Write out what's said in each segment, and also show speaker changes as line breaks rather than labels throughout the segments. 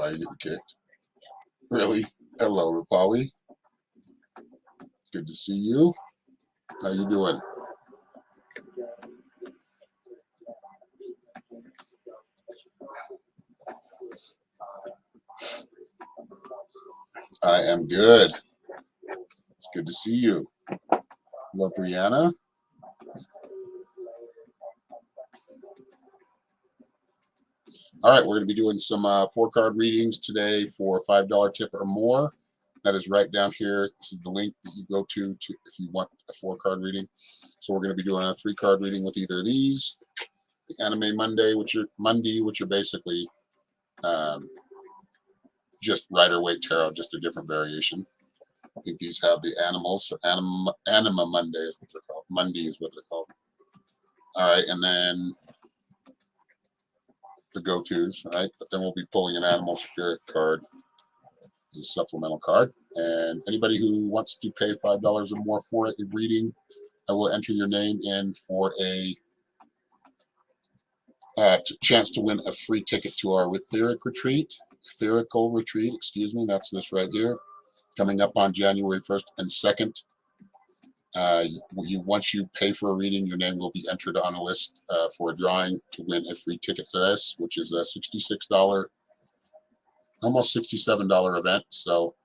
Why are you getting kicked? Really? Hello, Rupali. Good to see you. How you doing? I am good. It's good to see you. Hello, Brianna. All right, we're going to be doing some 4-card readings today for $5 tip or more. That is right down here. This is the link that you go to if you want a 4-card reading. So we're going to be doing a 3-card reading with either of these. The Anime Monday, which are basically just Rider-Waite Tarot, just a different variation. I think these have the animals, so Anima Monday is what they're called. Monday is what they're called. All right, and then the go-tos, right? But then we'll be pulling an animal spirit card as a supplemental card. And anybody who wants to pay $5 or more for a reading, I will enter your name in for a chance to win a free ticket to our etherical retreat, excuse me. That's this right here, coming up on January 1st and 2nd. Once you pay for a reading, your name will be entered on a list for a drawing to win a free ticket to this, which is a $66, almost $67 event. So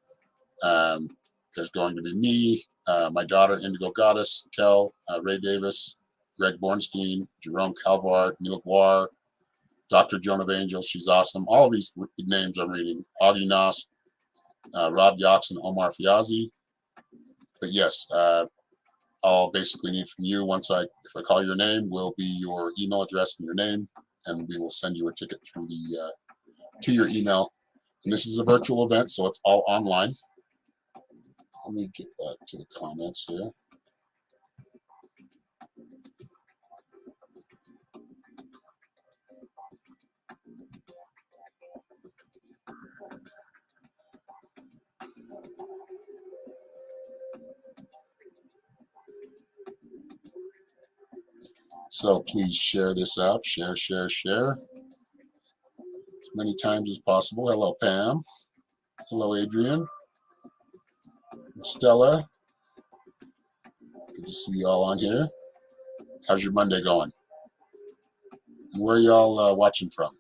there's going to be me, my daughter, Indigo Goddess, Kel, Ray Davis, Greg Bornstein, Jerome Calvar, Neil Guar, Dr. Joan of Angel, she's awesome. All of these names I'm reading. Augie Nos, Rob Yox, and Omar Fiazi. But yes, I'll basically need from you if I call your name, will be your email address and your name, and we will send you a ticket through to your email. And this is a virtual event, so it's all online. Let me get back to the comments here. So please share this out. Share as many times as possible. Hello, Pam. Hello, Adrian. Stella. Good to see you all on here. How's your Monday going? And where are y'all watching from?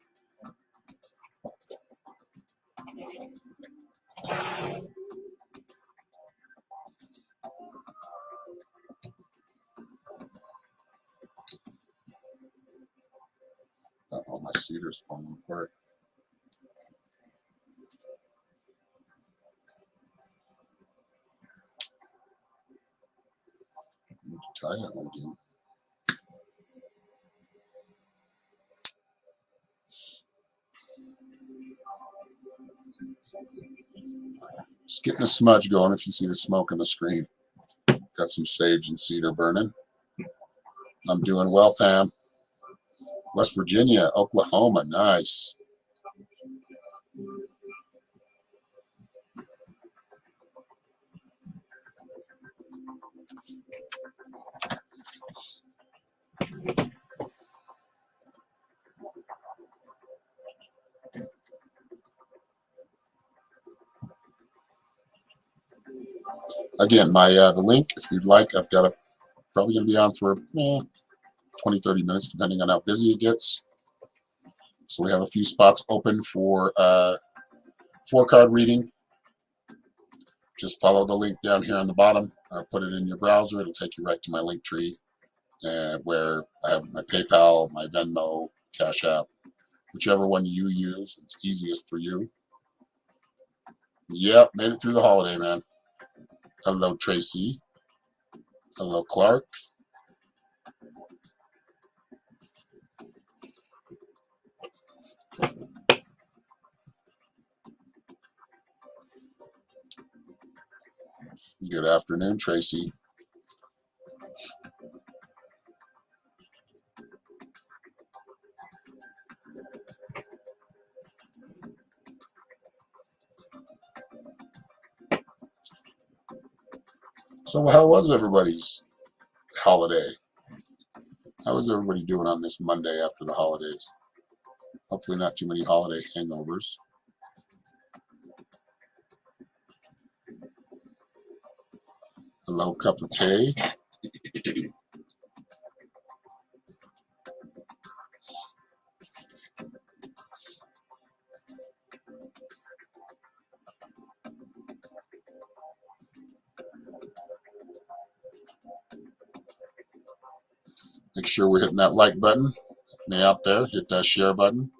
Uh-oh, my cedar's falling apart. I need to tie that one again. Just getting a smudge going if you see the smoke on the screen. Got some sage and cedar burning. I'm doing well, Pam. West Virginia, Oklahoma, nice. Again, the link, if you'd like, I've got probably going to be on for 20, 30 minutes, depending on how busy it gets. So we have a few spots open for 4-card reading. Just follow the link down here on the bottom, or put it in your browser. It'll take you right to my link tree, where I have my PayPal, my Venmo, Cash App, whichever one you use. It's easiest for you. Yep, made it through the holiday, man. Hello, Tracy. Hello, Clark. Good afternoon, Tracy. So how was everybody's holiday? How is everybody doing on this Monday after the holidays? Hopefully not too many holiday hangovers. a low cup of tea. Make sure we're hitting that like button. Me out there, hit that share button.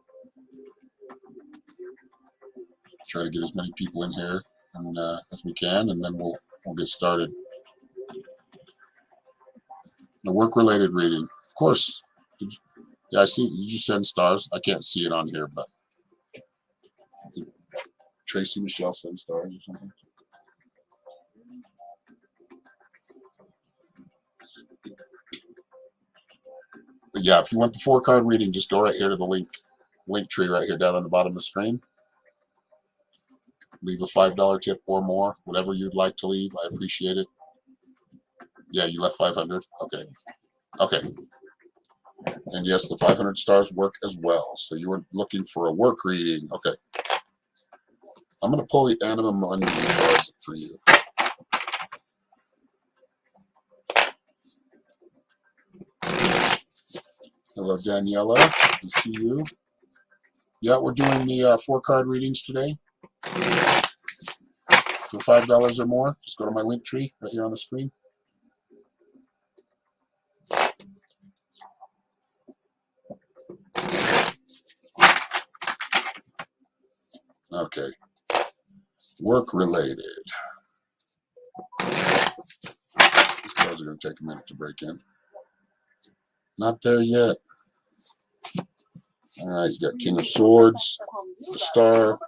Try to get as many people in here and, as we can, and then we'll get started. The work-related reading, of course. Yeah, I see. Did you send stars? I can't see it on here, but Tracy Michelle send stars or something. But yeah, if you want the 4-card reading, just go right here to the link tree right here down on the bottom of the screen. Leave a $5 tip or more, whatever you'd like to leave. I appreciate it. Yeah, you left 500. Okay. Okay. And yes, the 500 stars work as well. So you were looking for a work reading. Okay. I'm going to pull the Animum Money cards for you. Hello, Daniela. Good to see you. Yeah, we're doing the 4-card readings today. For $5 or more, just go to my link tree right here on the screen. Okay. Work related. These cards are going to take a minute to break in. Not there yet. All right, you got King of Swords, the Star,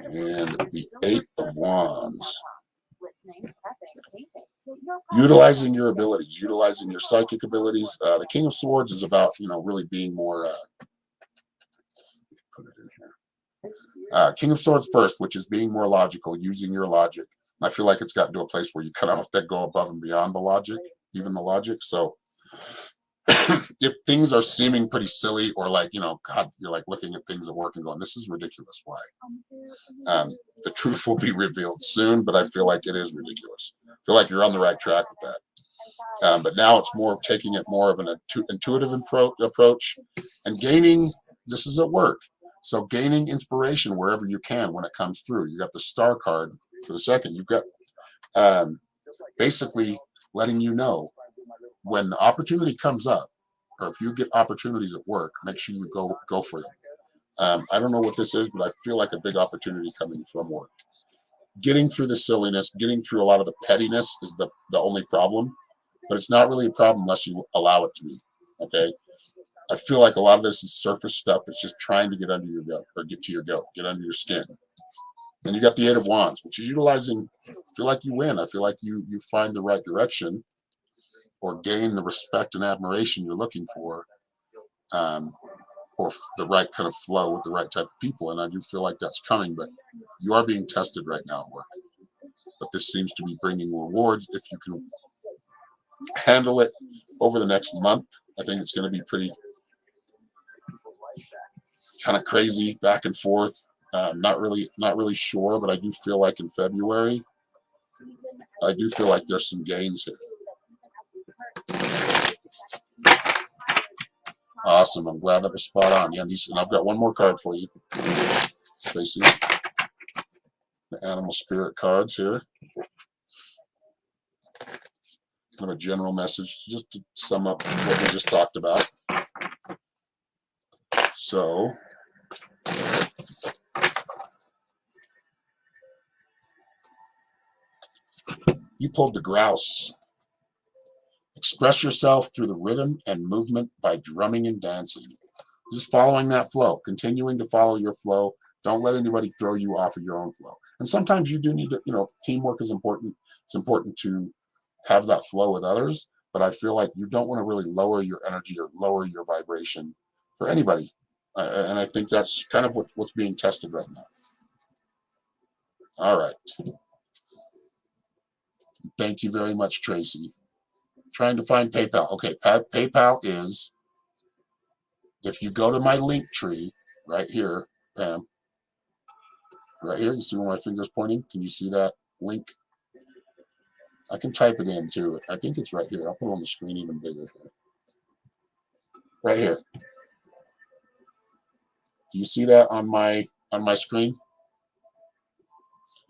and the 8 of Wands. Utilizing your abilities, utilizing your psychic abilities. The King of Swords is about, really being more. Put it in here. King of Swords first, which is being more logical, using your logic. I feel like it's gotten to a place where you kind of have to go above and beyond the logic, even the logic. So if things are seeming pretty silly, or like, God, you're like looking at things at work and going, this is ridiculous. Why? The truth will be revealed soon, but I feel like it is ridiculous. I feel like you're on the right track with that. But now it's more taking it more of an intuitive approach and gaining, this is at work. So gaining inspiration wherever you can when it comes through. You got the Star card for the second. You've got basically letting you know when the opportunity comes up, or if you get opportunities at work, make sure you go for them. I don't know what this is, but I feel like a big opportunity coming from work. Getting through the silliness, getting through a lot of the pettiness is the only problem, but it's not really a problem unless you allow it to be. Okay. I feel like a lot of this is surface stuff that's just trying to get under your goat, or get to your goat, get under your skin. And you got the 8 of Wands, which is utilizing. I feel like you win. I feel like you find the right direction, or gain the respect and admiration you're looking for, or the right kind of flow with the right type of people. And I do feel like that's coming, but you are being tested right now at work. But this seems to be bringing rewards if you can handle it over the next month. I think it's going to be pretty kind of crazy back and forth. Not really sure, but I do feel like in February, I do feel like there's some gains here. Awesome. I'm glad that was spot on. Yeah, and I've got one more card for you, Tracy. The Animal Spirit cards here. Kind of a general message, just to sum up what we just talked about. So, you pulled the Grouse. Express yourself through the rhythm and movement by drumming and dancing. Just following that flow, continuing to follow your flow. Don't let anybody throw you off of your own flow. And sometimes you do need to, teamwork is important. It's important to have that flow with others, but I feel like you don't want to really lower your energy or lower your vibration for anybody. And I think that's kind of what's being tested right now. All right. Thank you very much, Tracy. Trying to find PayPal. Okay, PayPal is, if you go to my link tree right here, Pam, right here, you see where my finger's pointing? Can you see that link. I can type it in too. I think it's right here. I'll put it on the screen even bigger here. Right here. Do you see that on my screen?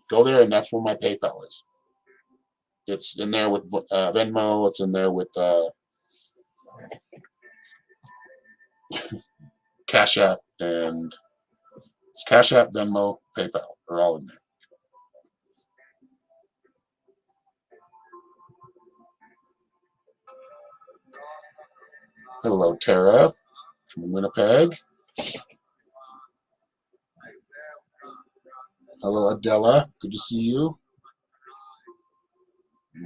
Go there, and that's where my PayPal is. It's in there with Venmo. It's in there with Cash App, and it's Cash App, Venmo, PayPal are all in there. Hello, Tara from Winnipeg. Hello, Adela. Good to see you.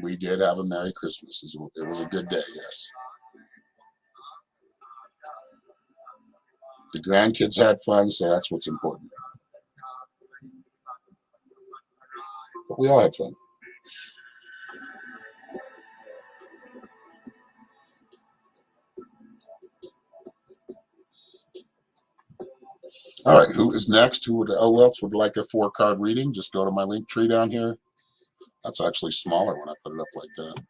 We did have a Merry Christmas. It was a good day, yes. The grandkids had fun, so that's what's important. But we all had fun. All right, who is next? Who else would like a 4-card reading? Just go to my link tree down here. That's actually smaller when I put it up like that.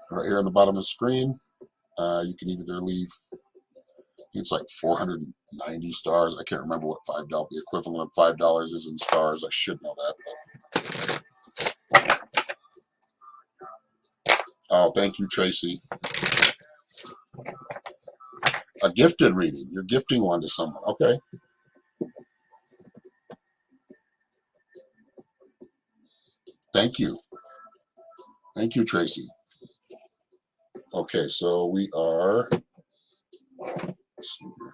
Right here on the bottom of the screen, you can either leave, it's like 490 stars. I can't remember what the equivalent of $5 is in stars. I should know that. But. Oh, thank you, Tracy. A gifted reading. You're gifting one to someone. Okay. Thank you. Thank you, Tracy. Okay, so we are. Let's see here.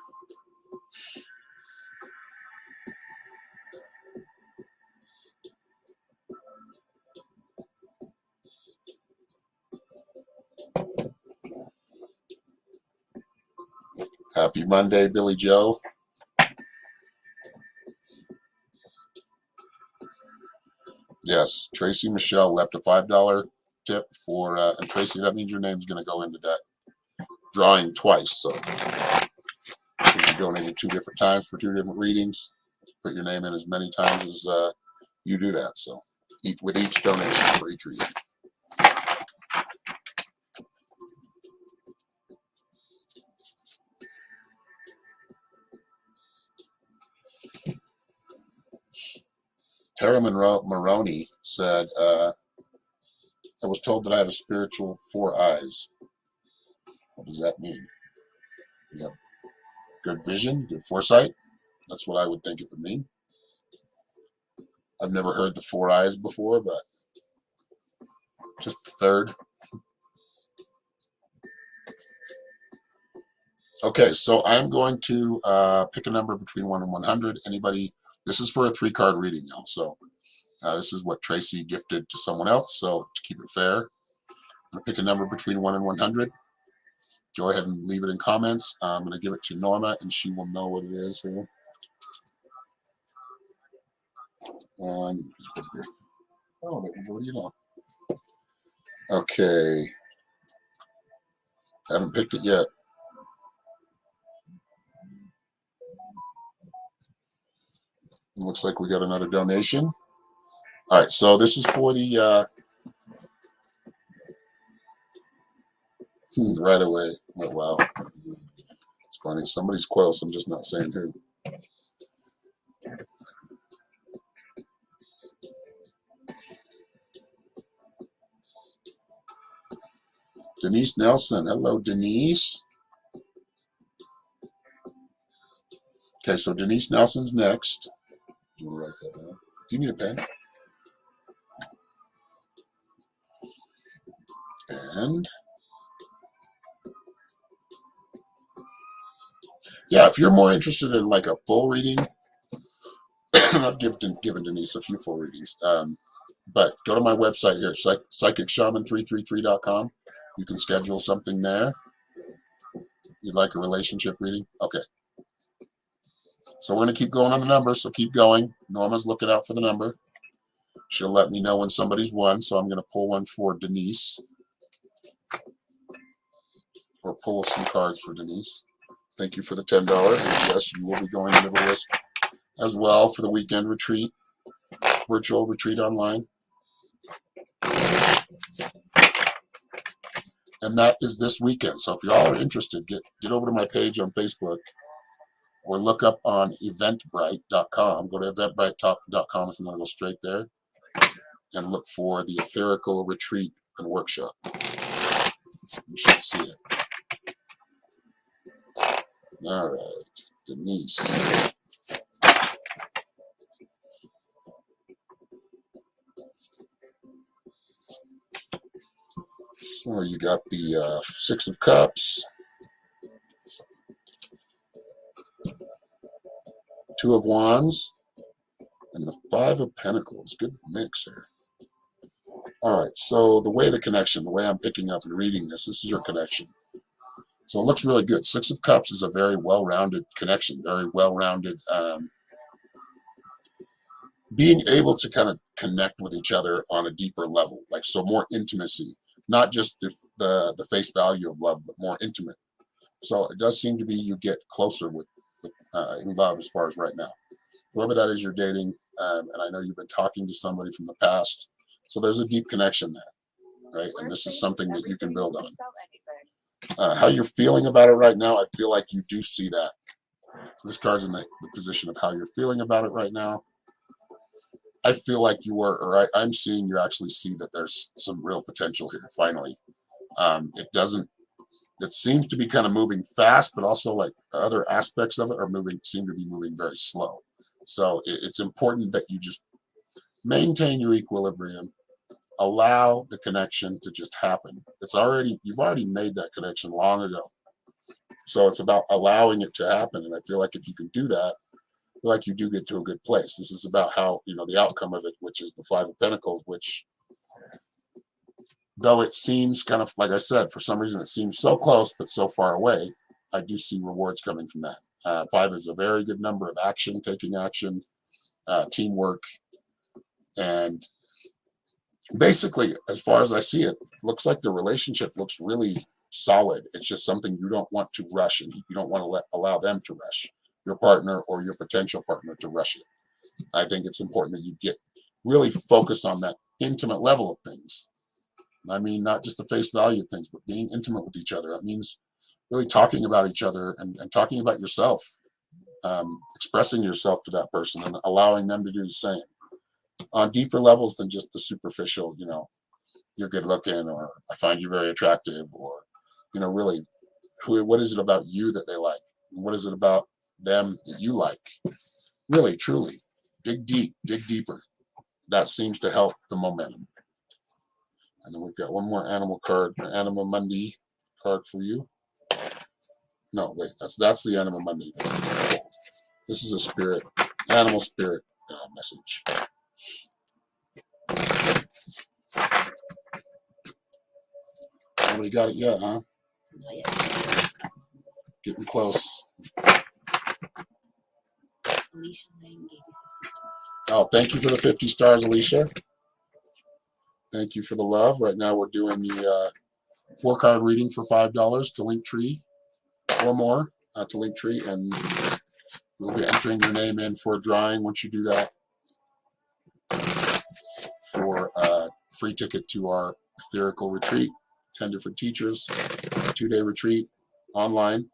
Happy Monday, Billy Joe. Yes, Tracy Michelle left a $5 tip for, and Tracy, that means your name's going to go into that drawing twice. So you donated 2 different times for 2 different readings. Put your name in as many times as you do that. So with each donation for each reading. Tara Maroney said, I was told that I have a spiritual 4 eyes. What does that mean? You have good vision, good foresight? That's what I would think it would mean. I've never heard the 4 eyes before, but just the 3rd. Okay, so I'm going to pick a number between 1 and 100. Anybody? This is for a 3-card reading, y'all. So this is what Tracy gifted to someone else. So to keep it fair, I'm going to pick a number between 1 and 100. Go ahead and leave it in comments. I'm going to give it to Norma, and she will know what it is here. Oh, what do you know? Okay. Haven't picked it yet. It looks like we got another donation. All right, so this is for the right away. Oh, wow. It's funny. Somebody's close. I'm just not saying who. Denise Nelson. Hello, Denise. Okay, so Denise Nelson's next. Do you want to write that down? Do you need a pen? And yeah, if you're more interested in like a full reading, I've given Denise a few full readings. But go to my website here, psychicshaman333.com. You can schedule something there. You'd like a relationship reading? Okay. So we're going to keep going on the numbers, so keep going. Norma's looking out for the number. She'll let me know when somebody's won, so I'm going to pull one for Denise. Or pull some cards for Denise. Thank you for the $10. And yes, you will be going into the list as well for the weekend retreat. virtual retreat online. And that is this weekend. So if y'all are interested, get over to my page on Facebook or look up on eventbrite.com. Go to eventbrite.com if you want to go straight there and look for the Etherical Retreat and Workshop. You should see it. All right, Denise. So you got the Six of Cups, Two of Wands, and the Five of Pentacles. Good mix here. All right, so the way I'm picking up and reading this is your connection. So it looks really good. Six of Cups is a very well-rounded connection, very well-rounded, being able to kind of connect with each other on a deeper level, like so more intimacy, not just the face value of love, but more intimate. So it does seem to be you get closer with in love as far as right now. Whoever that is you're dating, and I know you've been talking to somebody from the past, so there's a deep connection there, right? And this is something that you can build on. How you're feeling about it right now, I feel like you do see that. So this card's in the position of how you're feeling about it right now. I feel like you are, or I'm seeing you actually see that there's some real potential here, finally. It seems to be kind of moving fast, but also like other aspects of it seem to be moving very slow. So it's important that you just maintain your equilibrium, allow the connection to just happen. You've already made that connection long ago. So it's about allowing it to happen. And I feel like if you can do that, I feel like you do get to a good place. This is about how, the outcome of it, which is the Five of Pentacles, which, though it seems kind of, like I said, for some reason it seems so close but so far away, I do see rewards coming from that. Five is a very good number of action, taking action, teamwork, and basically, as far as I see it, looks like the relationship looks really solid. It's just something you don't want to rush, and you don't want to allow them to rush, your partner or your potential partner to rush it. I think it's important that you get really focused on that intimate level of things. I mean, not just the face value of things, but being intimate with each other. That means really talking about each other and talking about yourself, expressing yourself to that person and allowing them to do the same on deeper levels than just the superficial, you're good looking, or I find you very attractive, or, really, what is it about you that they like? What is it about them that you like? Really, truly, dig deep, dig deeper. That seems to help the momentum. And then we've got one more animal card, an Anima Mundi card for you. No, wait, that's the Anima Mundi. This is a spirit, animal spirit message. Nobody got it yet, huh?
Not yet.
Getting close.
Alicia Lane gave you 50 stars.
Oh, thank you for the 50 stars, Alicia. Thank you for the love. Right now we're doing the 4-card reading for $5 to Linktree or more to Linktree, and we'll be entering your name in for a drawing once you do that for a free ticket to our Etherical Retreat. 10 different teachers, 2-day retreat online.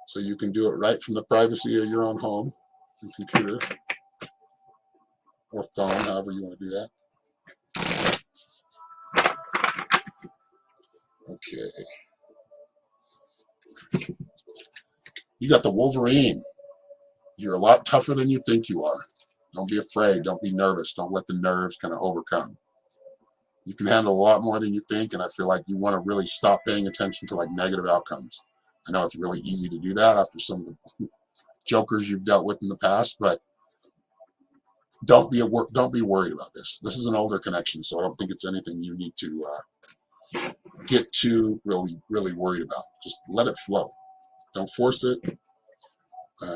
So you can do it right from the privacy of your own home and computer or phone, however you want to do that. Okay. You got the Wolverine. You're a lot tougher than you think you are. Don't be afraid. Don't be nervous. Don't let the nerves kind of overcome. You can handle a lot more than you think, and I feel like you want to really stop paying attention to like negative outcomes. I know it's really easy to do that after some of the jokers you've dealt with in the past, but don't be worried about this. This is an older connection, so I don't think it's anything you need to get too really worried about. Just let it flow. Don't force it.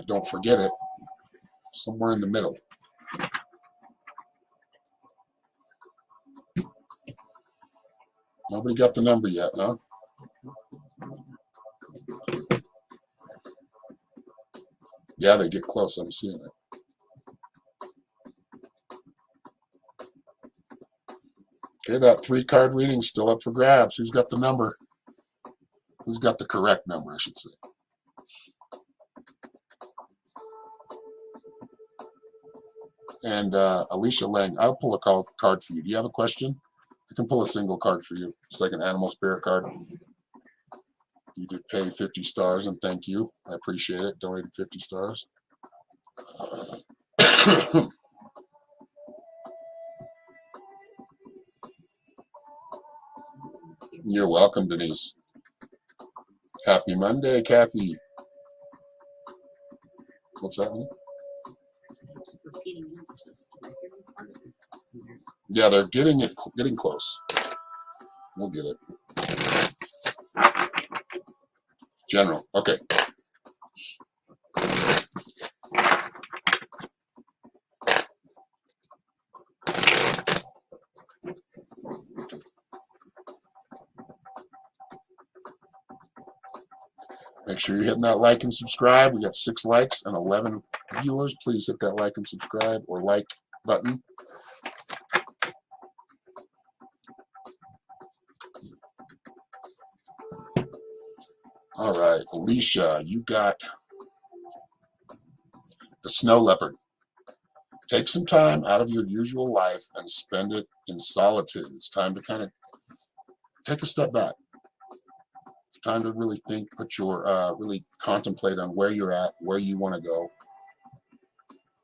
Don't forget it. Somewhere in the middle. Nobody got the number yet, huh? Yeah, they get close. I'm seeing it. Okay, that 3-card reading's still up for grabs. Who's got the number? Who's got the correct number, I should say. And Alicia Lang, I'll pull a card for you. Do you have a question? I can pull a single card for you. It's like an animal spirit card. You did pay 50 stars, and thank you. I appreciate it. Donated 50 stars. You're welcome, Denise. Happy Monday, Kathy. What's that mean?
Keep repeating numbers. I'm hearing part of it in there.
Yeah, they're getting close. We'll get it. General. Okay. Make sure you're hitting that like and subscribe. We got 6 likes and 11 viewers. Please hit that like and subscribe or like button. All right, Alicia, you got the snow leopard. Take some time out of your usual life and spend it in solitude. It's time to kind of take a step back. It's time to really think, really contemplate on where you're at, where you want to go.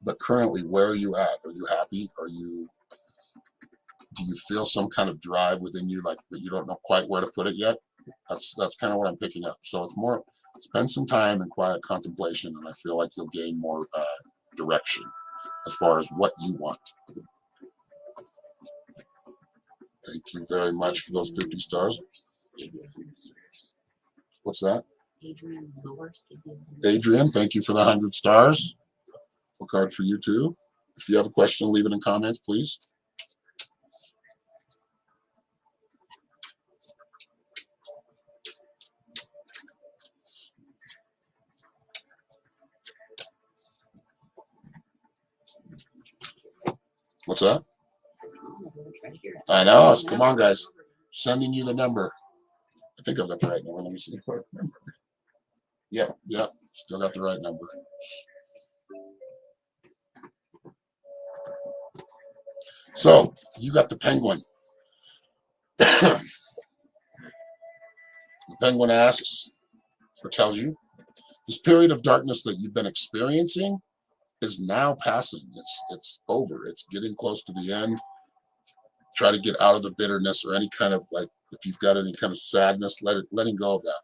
But currently, where are you at? Are you happy? Do you feel some kind of drive within you, like, but you don't know quite where to put it yet? That's kind of what I'm picking up. So it's more, spend some time in quiet contemplation, and I feel like you'll gain more direction as far as what you want. Thank you very much for those 50 stars. What's that?
Adrian Lowers.
Adrian, thank you for the 100 stars. A card for you too. If you have a question, leave it in comments, please. What's that? I know. Come on, guys. Sending you the number. I think I've got the right number. Let me see. Yeah. Still got the right number. So, you got the penguin. The penguin asks, or tells you, this period of darkness that you've been experiencing is now passing. It's over. It's getting close to the end. Try to get out of the bitterness or any kind of, like, if you've got any kind of sadness, letting go of that.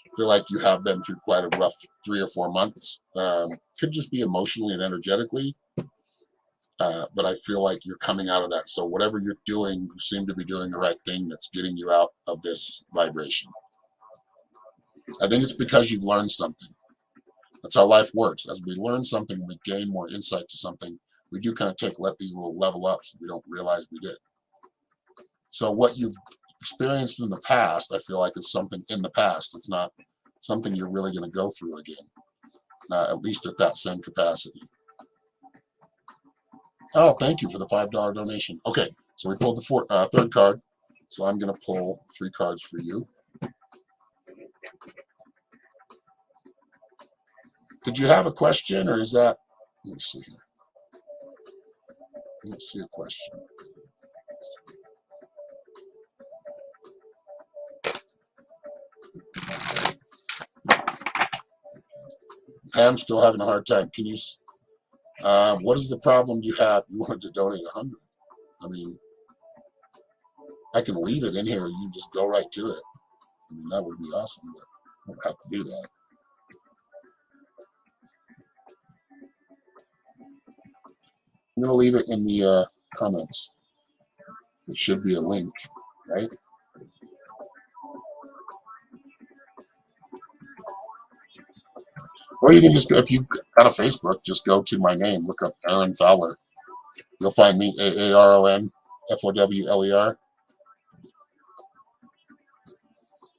I feel like you have been through quite a rough 3 or 4 months. Could just be emotionally and energetically, but I feel like you're coming out of that. So whatever you're doing, you seem to be doing the right thing that's getting you out of this vibration. I think it's because you've learned something. That's how life works. As we learn something, we gain more insight to something. We do kind of let these little level ups. We don't realize we did. So what you've experienced in the past, I feel like is something in the past. It's not something you're really going to go through again, at least at that same capacity. Oh, thank you for the $5 donation. Okay, so we pulled the third card. So I'm going to pull 3 cards for you. Did you have a question, or is that? Let me see here. Let's see a question. I'm still having a hard time. Can you? What is the problem you have? You wanted to donate 100. I mean, I can leave it in here. You just go right to it. I mean, that would be awesome, but I don't have to do that. I'm going to leave it in the comments. It should be a link, right? Or you can just, if you got a Facebook, just go to my name, look up Aaron Fowler. You'll find me, AARONFOWLER.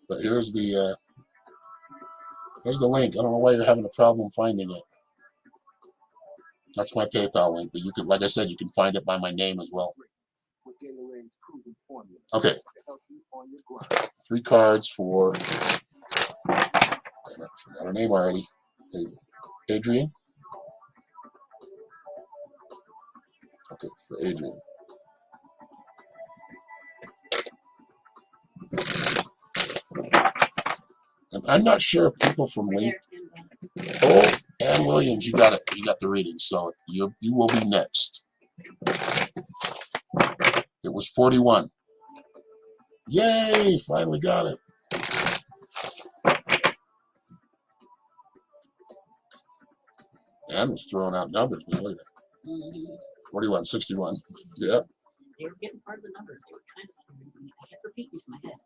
But here's the link. I don't know why you're having a problem finding it. That's my PayPal link, but you can, like I said, you can find it by my name as well. Okay. 3 cards for, I forgot her name already. Adrian. Okay, for Adrian. And I'm not sure if people from Link. Oh, Ann Williams, you got it. You got the reading, so you will be next. It was 41. Yay! Finally got it. Ann was throwing out numbers now later. 41, 61. Yep.
They were getting part of the numbers. They were kind of, I kept repeating in my head.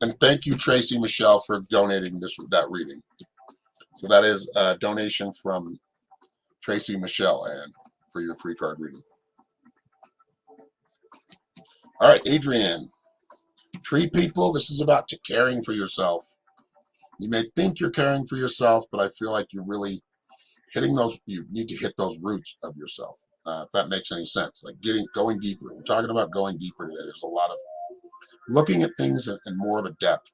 And thank you, Tracy Michelle, for donating that reading. So that is a donation from Tracy Michelle, and for your 3-card reading. All right, Adrienne. Tree people, this is about caring for yourself. You may think you're caring for yourself, but I feel like you're really hitting those. You need to hit those roots of yourself. If that makes any sense, like going deeper. We're talking about going deeper today. There's a lot of looking at things in more of a depth.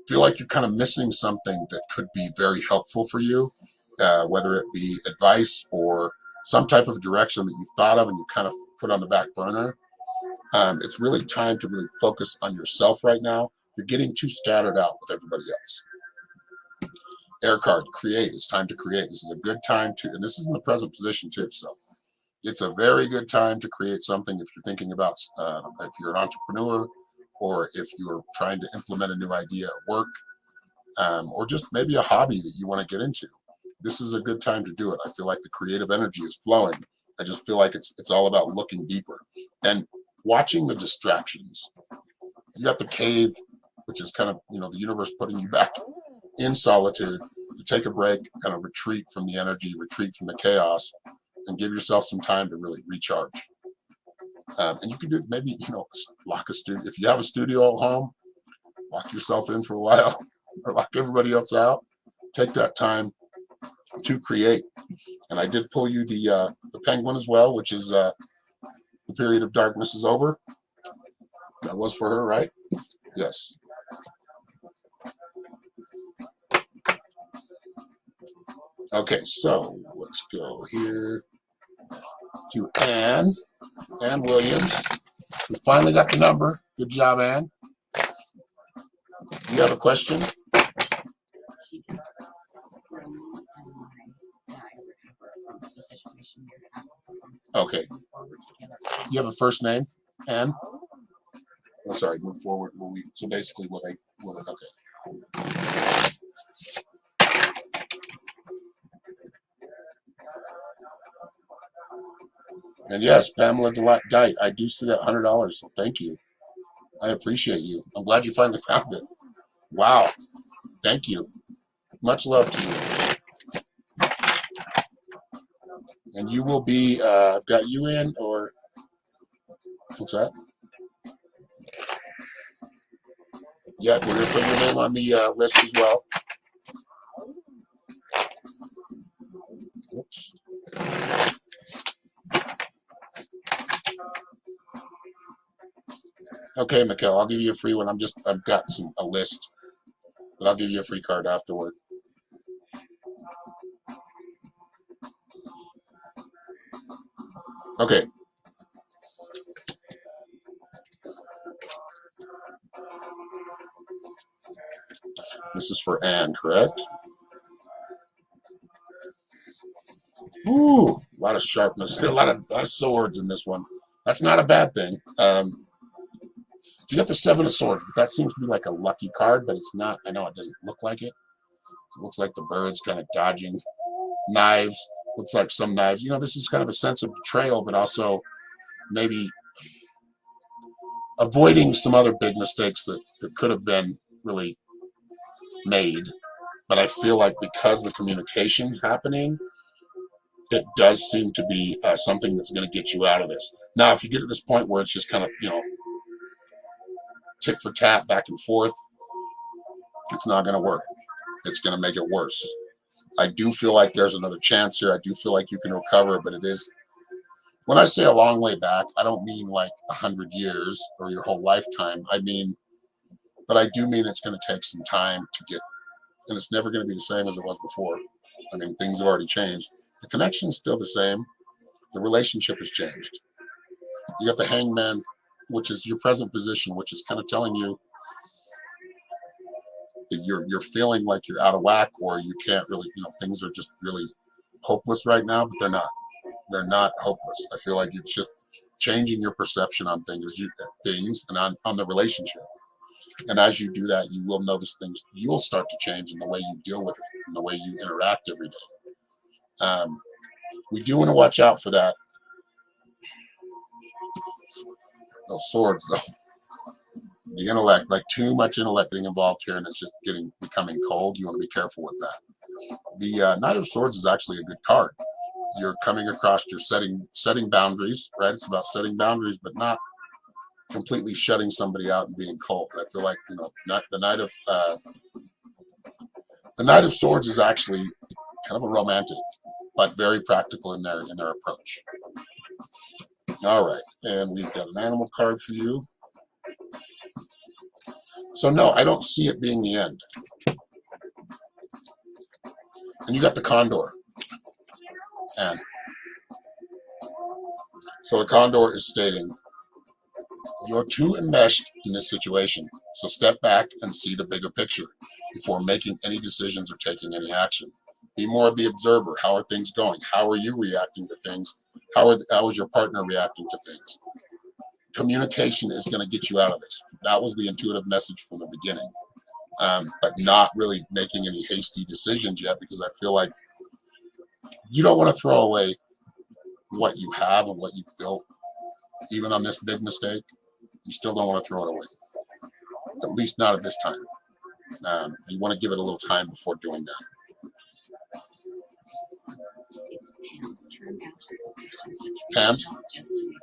Feel like you're kind of missing something that could be very helpful for you, whether it be advice or some type of direction that you've thought of and you kind of put on the back burner. It's really time to really focus on yourself right now. You're getting too scattered out with everybody else. Air card, create. It's time to create. This is a good time to, and this is in the present position too. So it's a very good time to create something if you're thinking about, if you're an entrepreneur, or if you're trying to implement a new idea at work, or just maybe a hobby that you want to get into. This is a good time to do it. I feel like the creative energy is flowing. I just feel like it's all about looking deeper and watching the distractions. You got the cave, which is kind of, the universe putting you back in solitude to take a break, kind of retreat from the energy, retreat from the chaos, and give yourself some time to really recharge. And you can do maybe, lock a studio. If you have a studio at home, lock yourself in for a while or lock everybody else out. Take that time to create. And I did pull you the penguin as well, which is the period of darkness is over. That was for her, right? Yes. Okay, so let's go here to Ann Williams. We finally got the number. Good job, Ann. You have a question? Okay. You have a first name, Ann? Oh, sorry, move forward. So basically okay. And yes, Pamela Dite, I do see that $100, so thank you. I appreciate you. I'm glad you finally found it. Wow. Thank you. Much love to you. And you will be, I've got you in, or what's that? Yeah, we're going to put your name on the list as well. Oops. Okay, Mikkel, I'll give you a free one. I've got a list, but I'll give you a free card afterward. Okay. This is for Ann, correct? Ooh, a lot of sharpness, a lot of swords in this one. That's not a bad thing. You got the 7 of Swords, but that seems to be like a lucky card, but it's not. I know it doesn't look like it. It looks like the bird's kind of dodging knives. Looks like some knives. This is kind of a sense of betrayal, but also maybe avoiding some other big mistakes that could have been really made. But I feel like because the communication's happening, it does seem to be something that's going to get you out of this. Now, if you get to this point where it's just kind of, tit for tat, back and forth, It's not going to work. It's going to make it worse. I do feel like there's another chance here. I do feel like you can recover, but it is, when I say a long way back, I don't mean like 100 years or your whole lifetime. I mean, but I do mean it's going to take some time to get, and it's never going to be the same as it was before. I mean, things have already changed. The connection's still the same. The relationship has changed. You got the hangman, which is your present position, which is kind of telling you that you're feeling like you're out of whack, or you can't really, things are just really hopeless right now, but they're not. They're not hopeless. I feel like it's just changing your perception on things and on the relationship. And as you do that, you will notice things. You'll start to change in the way you deal with it, in the way you interact every day. We do want to watch out for that. Those swords, though. The intellect, like too much intellect getting involved here, and it's just becoming cold. You want to be careful with that. The Knight of Swords is actually a good card. You're coming across, you're setting boundaries, right? It's about setting boundaries, but not completely shutting somebody out and being cold. I feel like, the Knight of Swords is actually kind of a romantic, but very practical in their approach. All right, and we've got an animal card for you. So no, I don't see it being the end. And you got the Condor. And so the Condor is stating, you're too enmeshed in this situation, so step back and see the bigger picture before making any decisions or taking any action. Be more of the observer. How are things going? How are you reacting to things? How is your partner reacting to things? Communication is going to get you out of this. That was the intuitive message from the beginning. But not really making any hasty decisions yet, because I feel like you don't want to throw away what you have and what you've built. Even on this big mistake, you still don't want to throw it away. At least not at this time. You want to give it a little time before doing that.
It's Pam's turn now. She's got questions, but
Pam's?
Michelle just doing it.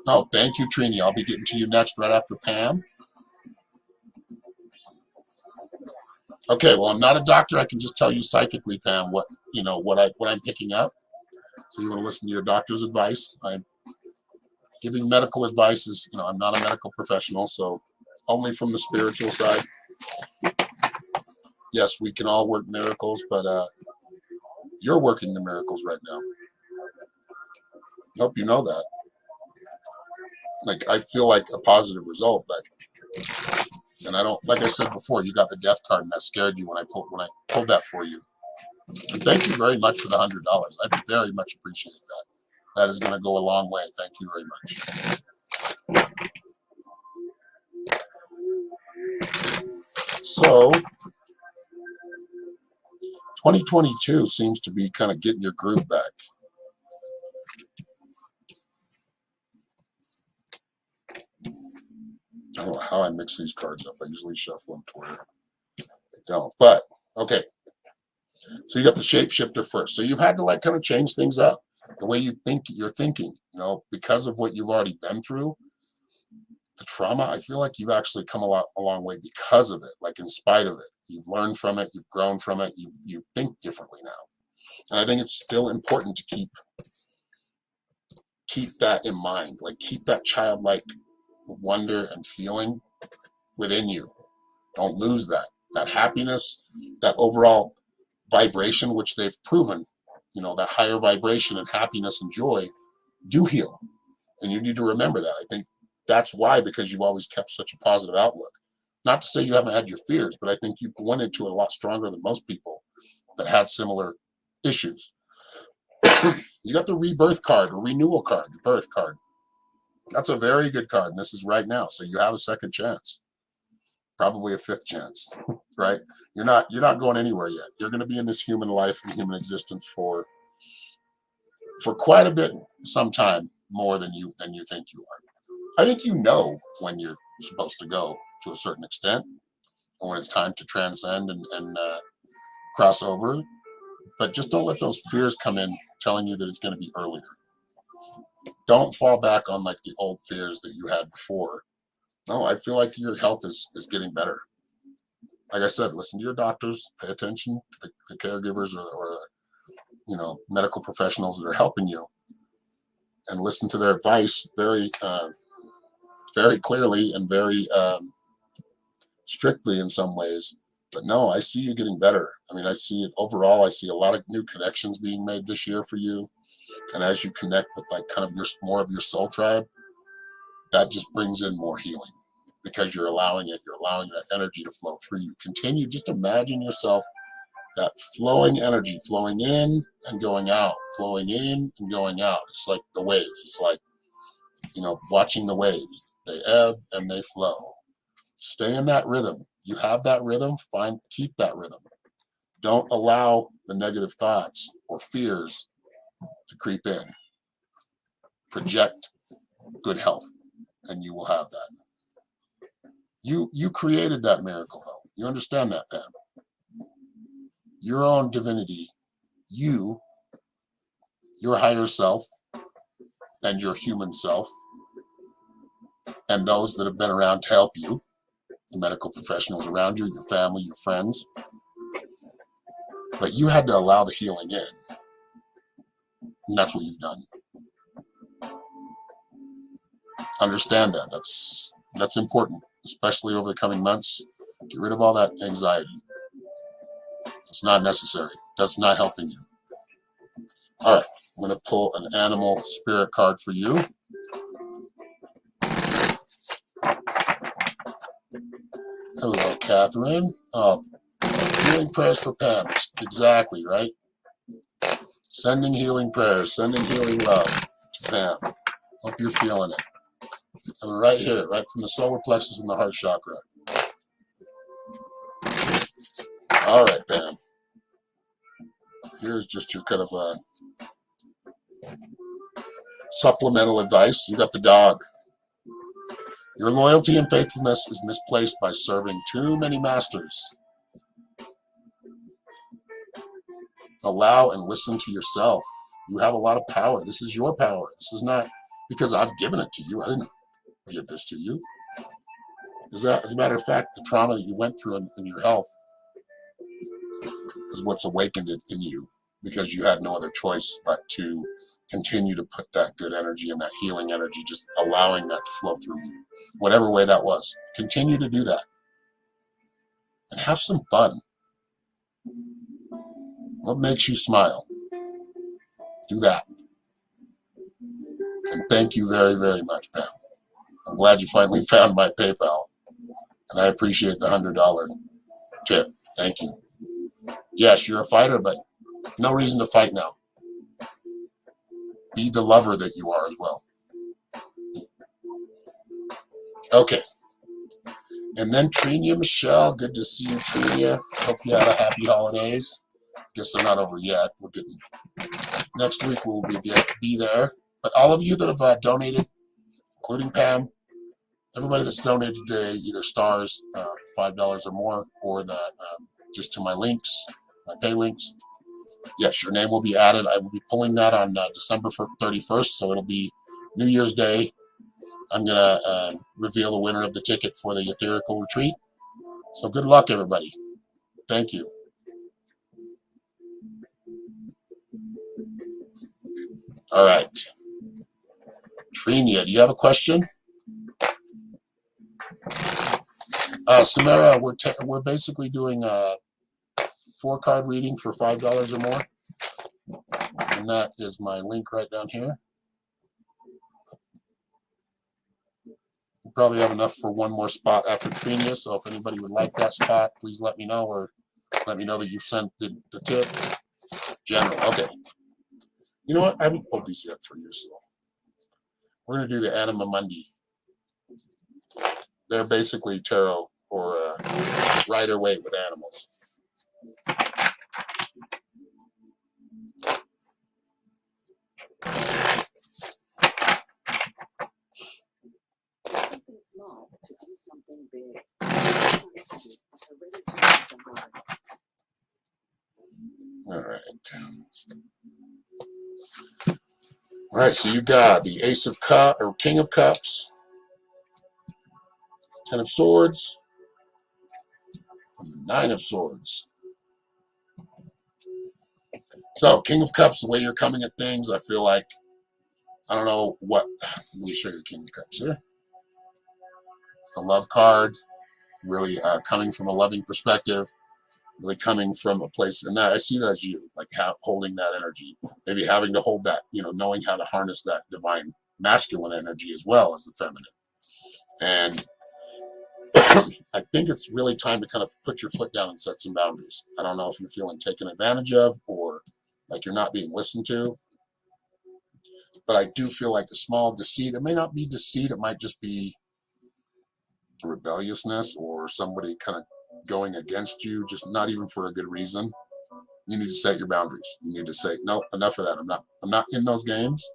Oh, thank you, Trini. I'll be getting to you next right after Pam. Okay, well, I'm not a doctor. I can just tell you psychically, Pam, what I'm picking up. So you want to listen to your doctor's advice. I'm giving medical advice. I'm not a medical professional, so only from the spiritual side. Yes, we can all work miracles, but you're working the miracles right now. Hope you know that. Like, I feel like a positive result, but and I don't, like I said before, you got the death card, and that scared you when I pulled that for you. And thank you very much for the $100. I very much appreciate that. That is going to go a long way. Thank you very much. So 2022 seems to be kind of getting your groove back. I don't know how I mix these cards up. I usually shuffle them to where I don't. But, okay. So you got the shapeshifter first. So you've had to kind of change things up. The way you're thinking, because of what you've already been through. The trauma, I feel like you've actually come a long way because of it, like in spite of it. You've learned from it, you've grown from it, you think differently now. And I think it's still important to keep that in mind, like keep that childlike wonder and feeling within you. Don't lose that happiness, that overall vibration, which they've proven, that higher vibration and happiness and joy do heal. And you need to remember that. I think that's why, because you've always kept such a positive outlook. Not to say you haven't had your fears, but I think you've went into it a lot stronger than most people that had similar issues. You got the rebirth card, or renewal card, the birth card. That's a very good card, and this is right now. So you have a second chance, probably a fifth chance, right? You're not going anywhere yet. You're going to be in this human life and human existence for quite a bit, sometime more than you think you are. I think when you're supposed to go to a certain extent, or when it's time to transcend and cross over. But just don't let those fears come in telling you that it's going to be earlier. Don't fall back on like the old fears that you had before. No, I feel like your health is getting better. like I said, listen to your doctors, pay attention to the caregivers or medical professionals that are helping you, and listen to their advice very, very clearly and very strictly in some ways. But no, I see you getting better. I mean, I see it overall. I see a lot of new connections being made this year for you. And as you connect with like kind of more of your soul tribe, that just brings in more healing because you're allowing that energy to flow through you. Continue, just imagine yourself, that flowing energy, flowing in and going out, flowing in and going out. It's like the waves. It's like, watching the waves. They ebb and they flow. Stay in that rhythm. You have that rhythm, keep that rhythm. Don't allow the negative thoughts or fears to creep in. Project good health, and you will have that. You created that miracle, though. You understand that, Pam? Your own divinity, your higher self, and your human self, and those that have been around to help you, the medical professionals around you, your family, your friends. But you had to allow the healing in. And that's what you've done. Understand that. That's important, especially over the coming months. Get rid of all that anxiety. It's not necessary. That's not helping you. All right. I'm going to pull an animal spirit card for you. Hello, Catherine. Oh, healing prayers for Pam. Exactly, right? Sending healing prayers, sending healing love to Pam. Hope you're feeling it. And right here, right from the solar plexus and the heart chakra. All right, Pam. Here's just your kind of supplemental advice. You got the dog. Your loyalty and faithfulness is misplaced by serving too many masters. Allow and listen to yourself. You have a lot of power. This is your power. This is not because I've given it to you. I didn't give this to you. As a matter of fact, the trauma that you went through in your health is what's awakened it in you, because you had no other choice but to continue to put that good energy and that healing energy, just allowing that to flow through you, whatever way that was. Continue to do that and have some fun. What makes you smile? Do that. And thank you very, very much, Pam. I'm glad you finally found my PayPal, and I appreciate the $100 tip. Thank you. Yes, you're a fighter, but no reason to fight now. Be the lover that you are as well. Okay. And then Trinia Michelle, good to see you, Trinia. Hope you had a happy holidays. Guess they're not over yet. We're getting next week. We'll be there. But all of you that have donated, including Pam, everybody that's donated to either stars, $5 or more, or just to my links, my pay links. Yes, your name will be added. I will be pulling that on December 31st, so it'll be New Year's Day. I'm going to reveal the winner of the ticket for the Etherical Retreat. So good luck, everybody. Thank you. All right. Trinia, do you have a question? Samara, we're basically doing a 4-card reading for $5 or more. And that is my link right down here. We probably have enough for one more spot after Trinia, so if anybody would like that spot, please let me know, or let me know that you sent the tip. General, okay. You know what? I haven't pulled these yet for you, so we're going to do the Anima Mundi. They're basically tarot or Rider-Waite with animals.
Something small to do something big.
All right. All right, so you got the Ace of Cups or King of Cups, Ten of Swords, Nine of Swords. So, King of Cups, the way you're coming at things, I feel like, I don't know what, let me show you the King of Cups here. The Love card, really coming from a loving perspective, really coming from a place, and that I see that as you, like holding that energy, maybe having to hold that, knowing how to harness that divine masculine energy as well as the feminine. And I think it's really time to kind of put your foot down and set some boundaries. I don't know if you're feeling taken advantage of or like you're not being listened to, but I do feel like a small deceit. It may not be deceit. It might just be rebelliousness or somebody kind of going against you, just not even for a good reason. You need to set your boundaries. You need to say, no, enough of that. I'm not in those games.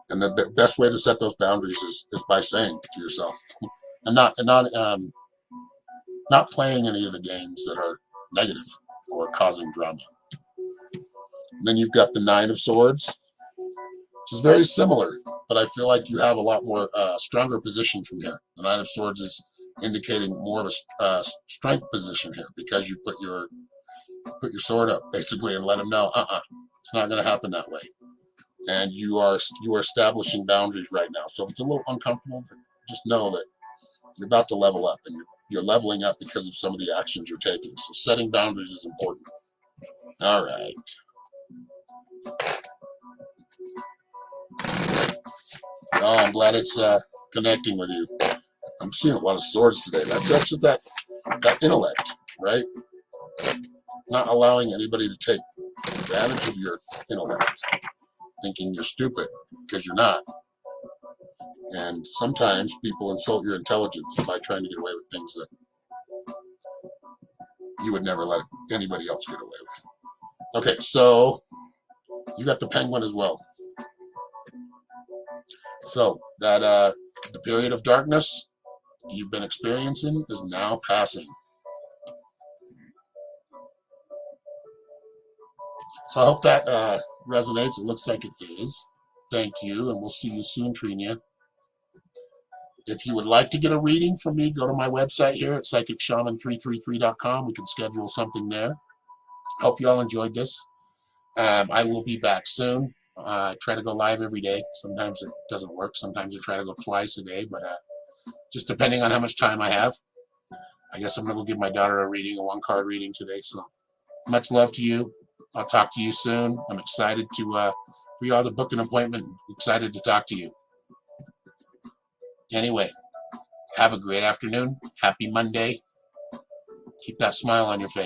And the best way to set those boundaries is by saying to yourself, and not playing any of the games that are negative or causing drama. And then you've got the Nine of Swords, which is very similar, but I feel like you have a lot more stronger position from here. The Nine of Swords is indicating more of a strength position here because you put your sword up basically and let them know, it's not going to happen that way. And you are establishing boundaries right now. So if it's a little uncomfortable, just know that you're about to level up, and you're leveling up because of some of the actions you're taking. So setting boundaries is important. All right. Oh, I'm glad it's connecting with you. I'm seeing a lot of swords today. That's just that intellect, right? Not allowing anybody to take advantage of your intellect, thinking you're stupid because you're not. And sometimes people insult your intelligence by trying to get away with things that you would never let anybody else get away with. Okay, so you got the Penguin as well. So that the period of darkness you've been experiencing is now passing. So I hope that resonates. It looks like it is. Thank you, and we'll see you soon, Trinia. If you would like to get a reading from me, go to my website here at psychicshaman333.com. We can schedule something there. Hope you all enjoyed this. I will be back soon. I try to go live every day. Sometimes it doesn't work. Sometimes I try to go twice a day, but just depending on how much time I have. I guess I'm going to go give my daughter a reading, a one-card reading today. So much love to you. I'll talk to you soon. I'm excited for you all to book an appointment. Excited to talk to you. Anyway, have a great afternoon. Happy Monday. Keep that smile on your face.